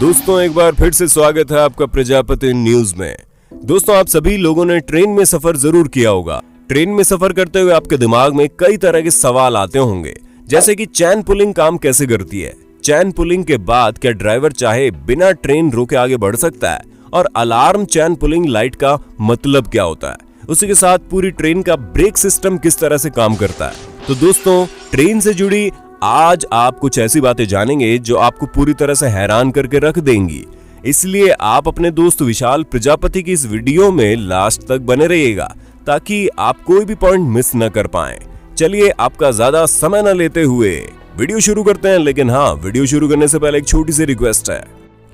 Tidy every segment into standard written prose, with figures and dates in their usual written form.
दोस्तों एक बार फिर से स्वागत है आपका प्रजापति न्यूज में। दोस्तों आप सभी लोगों ने ट्रेन में सफर जरूर किया होगा। ट्रेन में सफर करते हुए आपके दिमाग में कई तरह के सवाल आते होंगे, जैसे कि चैन पुलिंग काम कैसे करती है, चैन पुलिंग के बाद क्या ड्राइवर चाहे बिना ट्रेन रोके आगे बढ़ सकता है, और अलार्म चैन पुलिंग लाइट का मतलब क्या होता है, उसी के साथ पूरी ट्रेन का ब्रेक सिस्टम किस तरह से काम करता है। तो दोस्तों ट्रेन से जुड़ी आज आप कुछ ऐसी बातें जानेंगे जो आपको पूरी तरह से हैरान करके रख देंगी। इसलिए आप अपने दोस्त विशाल प्रजापति की इस वीडियो में लास्ट तक बने रहिएगा ताकि आप कोई भी पॉइंट मिस न कर पाएं। चलिए आपका ज्यादा समय न लेते हुए वीडियो शुरू करते हैं। लेकिन हाँ, वीडियो शुरू करने से पहले एक छोटी सी रिक्वेस्ट है।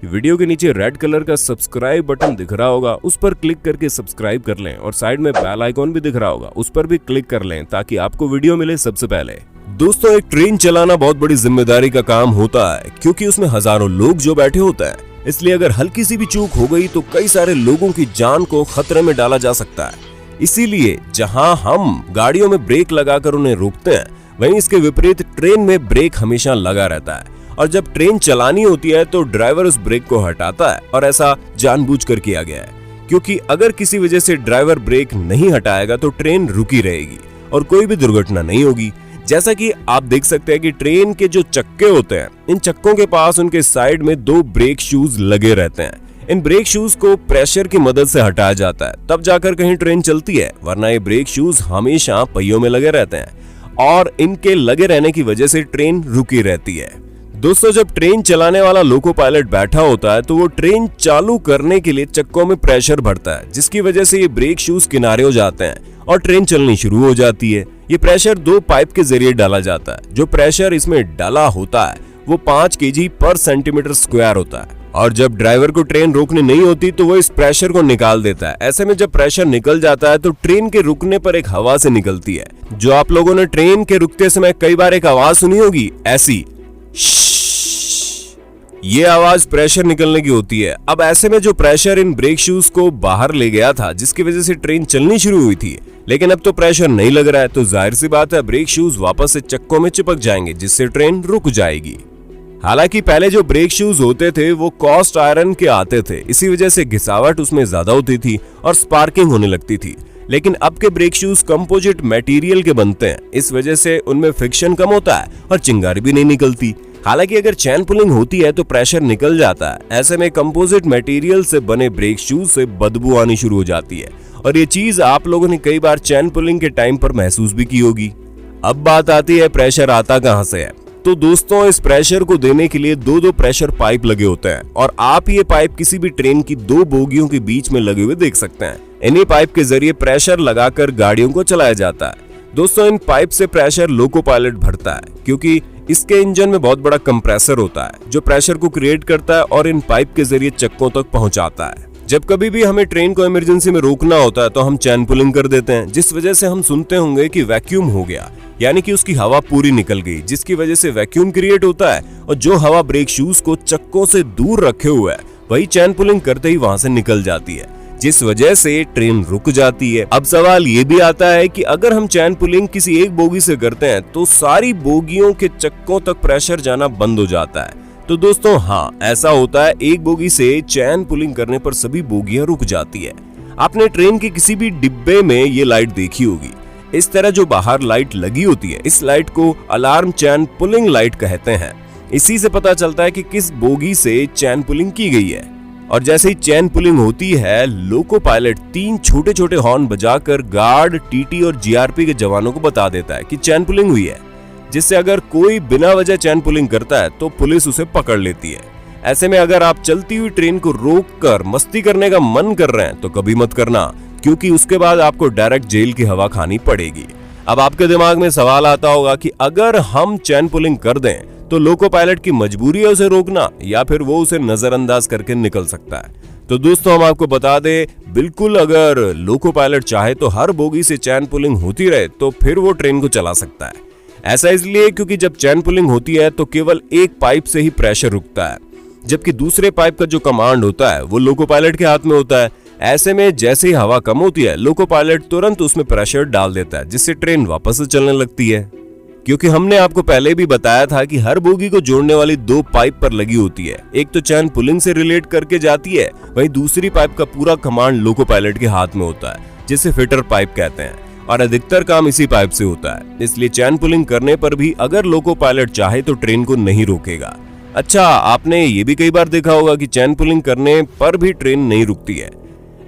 वीडियो के नीचे रेड कलर का सब्सक्राइब बटन दिख रहा होगा, उस पर क्लिक करके सब्सक्राइब कर लें, और साइड में बेल आइकॉन भी दिख रहा होगा, उस पर भी क्लिक कर लें ताकि आपको वीडियो मिले सबसे पहले। दोस्तों एक ट्रेन चलाना बहुत बड़ी जिम्मेदारी का काम होता है, क्योंकि उसमें हजारों लोग जो बैठे होते हैं। इसलिए अगर हल्की सी भी चूक हो गई तो कई सारे लोगों की जान को खतरे में डाला जा सकता है। इसीलिए जहां हम गाड़ियों में ब्रेक लगाकर उन्हें रोकते हैं, वहीं इसके विपरीत ट्रेन में ब्रेक हमेशा लगा रहता है, और जब ट्रेन चलानी होती है तो ड्राइवर उस ब्रेक को हटाता है, और ऐसा जानबूझकर किया गया है, क्योंकि अगर किसी वजह से ड्राइवर ब्रेक नहीं हटाएगा तो ट्रेन रुकी रहेगी और कोई भी दुर्घटना नहीं होगी। जैसा कि आप देख सकते हैं कि ट्रेन के जो चक्के होते हैं, इन चक्कों के पास उनके साइड में 2 ब्रेक शूज लगे रहते हैं। इन ब्रेक शूज को प्रेशर की मदद से हटाया जाता है, तब जाकर कहीं ट्रेन चलती है, वरना ये ब्रेक शूज हमेशा पहियों में लगे रहते हैं और इनके लगे रहने की वजह से ट्रेन रुकी रहती है। दोस्तों जब ट्रेन चलाने वाला लोको पायलट बैठा होता है तो वो ट्रेन चालू करने के लिए चक्कों में प्रेशर भरता है, जिसकी वजह से ये ब्रेक शूज किनारे हो जाते हैं और ट्रेन चलनी शुरू हो जाती है। ये प्रेशर 2 पाइप के जरिए डाला जाता है। जो प्रेशर इसमें डाला होता है वो 5 kg पर सेंटीमीटर स्क्वायर होता है, और जब ड्राइवर को ट्रेन रोकनी नहीं होती तो वो इस प्रेशर को निकाल देता है। ऐसे में जब प्रेशर निकल जाता है तो ट्रेन के रुकने पर एक हवा से निकलती है, जो आप लोगों ने ट्रेन के रुकते समय कई बार एक आवाज सुनी होगी, ऐसी ये आवाज प्रेशर निकलने की होती है। अब ऐसे में जो प्रेशर इन ब्रेक शूज को बाहर ले गया था, जिसकी वजह से ट्रेन चलनी शुरू हुई थी, लेकिन अब तो प्रेशर नहीं लग रहा है, तो जाहिर सी बात है ब्रेक शूज वापस से चक्कों में चिपक जाएंगे, जिससे ट्रेन रुक जाएगी। हालांकि पहले जो ब्रेक शूज होते थे वो कास्ट आयरन के आते थे, इसी वजह से घिसावट उसमें ज्यादा होती थी और स्पार्किंग होने लगती थी। लेकिन अब के ब्रेक शूज कंपोजिट मटेरियल के बनते हैं, इस वजह से उनमें फ्रिक्शन कम होता है और चिंगारी भी नहीं निकलती। हालांकि अगर चैन पुलिंग होती है तो प्रेशर निकल जाता है। ऐसे में कंपोजिट मटेरियल से बने ब्रेक शूज से बदबू आनी शुरू हो जाती है, और ये चीज आप लोगों ने कई बार चैन पुलिंग के टाइम पर महसूस भी की होगी। अब बात आती है प्रेशर आता कहां से है। तो दोस्तों इस प्रेशर को देने के लिए 2 प्रेशर पाइप लगे होते हैं, और आप ये पाइप किसी भी ट्रेन की 2 बोगियों के बीच में लगे हुए देख सकते हैं। इन्हीं पाइप के जरिए प्रेशर लगाकर गाड़ियों को चलाया जाता है। दोस्तों इन पाइप से प्रेशर लोको पायलट भरता है, क्योंकि इसके इंजन में बहुत बड़ा कंप्रेसर होता है जो प्रेशर को क्रिएट करता है और इन पाइप के जरिए चक्कों तक पहुंचाता है। जब कभी भी हमें ट्रेन को इमरजेंसी में रोकना होता है तो हम चैन पुलिंग कर देते हैं, जिस वजह से हम सुनते होंगे कि वैक्यूम हो गया, यानी कि उसकी हवा पूरी निकल गई, जिसकी वजह से वैक्यूम क्रिएट होता है, और जो हवा ब्रेक शूज को चक्कों से दूर रखे हुए है वही चैन पुलिंग करते ही वहां से निकल जाती है, जिस वजह से ट्रेन रुक जाती है। अब सवाल ये भी आता है कि अगर हम चैन पुलिंग किसी एक बोगी से करते हैं तो सारी बोगियों के चक्कों तक प्रेशर जाना बंद हो जाता है। तो दोस्तों हाँ, ऐसा होता है। एक बोगी से चैन पुलिंग करने पर सभी बोगियां रुक जाती है। आपने ट्रेन के किसी भी डिब्बे में ये लाइट देखी होगी। इस तरह जो बाहर लाइट लगी होती है, इस लाइट को अलार्म चैन पुलिंग लाइट कहते हैं। इसी से पता चलता है कि किस बोगी से चैन पुलिंग की गई है। और जैसे ही चैन पुलिंग होती है, लोको पायलट 3 छोटे छोटे हॉर्न बजाकर गार्ड, टीटी और जीआरपी के जवानों को बता देता है कि चैन पुलिंग हुई है, जिससे अगर कोई बिना वजह चैन पुलिंग करता है तो पुलिस उसे पकड़ लेती है। ऐसे में अगर आप चलती हुई ट्रेन को रोककर मस्ती करने का मन कर रहे हैं तो कभी मत करना, क्योंकि उसके बाद आपको डायरेक्ट जेल की हवा खानी पड़ेगी। अब आपके दिमाग में सवाल आता होगा कि अगर हम चैन पुलिंग कर दें तो लोको पायलट की मजबूरी है उसे रोकना, या फिर वो उसे नजरअंदाज करके निकल सकता है। तो दोस्तों हम आपको बता दें, बिल्कुल अगर लोको पायलट चाहे तो हर बोगी से चैन पुलिंग होती रहे तो फिर वो ट्रेन को चला सकता है। ऐसा इसलिए क्योंकि जब चैन पुलिंग होती है तो केवल एक पाइप से ही प्रेशर रुकता है, जबकि दूसरे पाइप का जो कमांड होता है वो लोको पायलट के हाथ में होता है। ऐसे में जैसे ही हवा कम होती है, लोको पायलट तुरंत उसमें प्रेशर डाल देता है, जिससे ट्रेन वापस से चलने लगती है। क्योंकि हमने आपको पहले भी बताया था कि हर बोगी को जोड़ने वाली 2 पाइप पर लगी होती है। एक तो चैन पुलिंग से रिलेट करके जाती है, वहीं दूसरी पाइप का पूरा कमांड लोको पायलट के हाथ में होता है, जिसे फिटर पाइप कहते हैं, और अधिकतर काम इसी पाइप से होता है। इसलिए चैन पुलिंग करने पर भी अगर लोको पायलट चाहे तो ट्रेन को नहीं रोकेगा। अच्छा, आपने ये भी कई बार देखा होगा कि चैन पुलिंग करने पर भी ट्रेन नहीं रुकती है।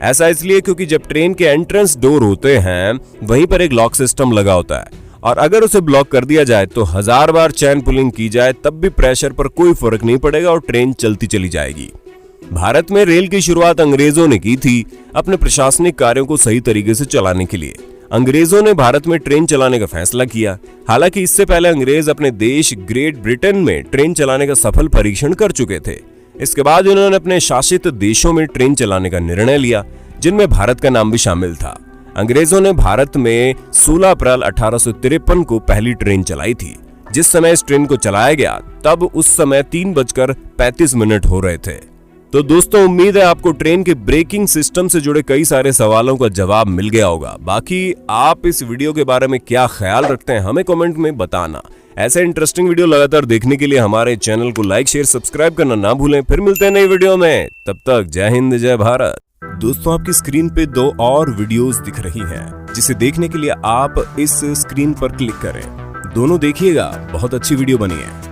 ऐसा इसलिए क्योंकि जब ट्रेन के एंट्रेंस डोर होते हैं वहीं पर एक लॉक सिस्टम लगा होता है, और अगर उसे ब्लॉक कर दिया जाए तो 1000 बार चैन पुलिंग की जाए तब भी प्रेशर पर कोई फर्क नहीं पड़ेगा और ट्रेन चलती चली जाएगी। भारत में रेल की शुरुआत अंग्रेजों ने की थी अपने प्रशासनिक कार्यों को सही तरीके से चलाने के लिए। अंग्रेजों ने भारत में ट्रेन चलाने का फैसला किया। हालांकि इससे पहले अंग्रेज अपने देश ग्रेट ब्रिटेन में ट्रेन चलाने का सफल परीक्षण कर चुके थे। इसके बाद उन्होंने अपने शासित देशों में ट्रेन चलाने का निर्णय लिया, जिनमें भारत का नाम भी शामिल था। अंग्रेजों ने भारत में 16 अप्रैल 1853 को पहली ट्रेन चलाई थी। जिस समय इस ट्रेन को चलाया गया तब उस समय 3:35 हो रहे थे। तो दोस्तों, उम्मीद है आपको ट्रेन के ब्रेकिंग सिस्टम से जुड़े कई सारे सवालों का जवाब मिल गया होगा। बाकी आप इस वीडियो के बारे में क्या ख्याल रखते हैं हमें कमेंट में बताना। ऐसे इंटरेस्टिंग वीडियो लगातार देखने के लिए हमारे चैनल को लाइक, शेयर, सब्सक्राइब करना ना भूलें। फिर मिलते हैं नई वीडियो में, तब तक जय हिंद, जय भारत। दोस्तों, आपकी स्क्रीन पे 2 और वीडियोस दिख रही हैं, जिसे देखने के लिए आप इस स्क्रीन पर क्लिक करें। दोनों देखिएगा, बहुत अच्छी वीडियो बनी है।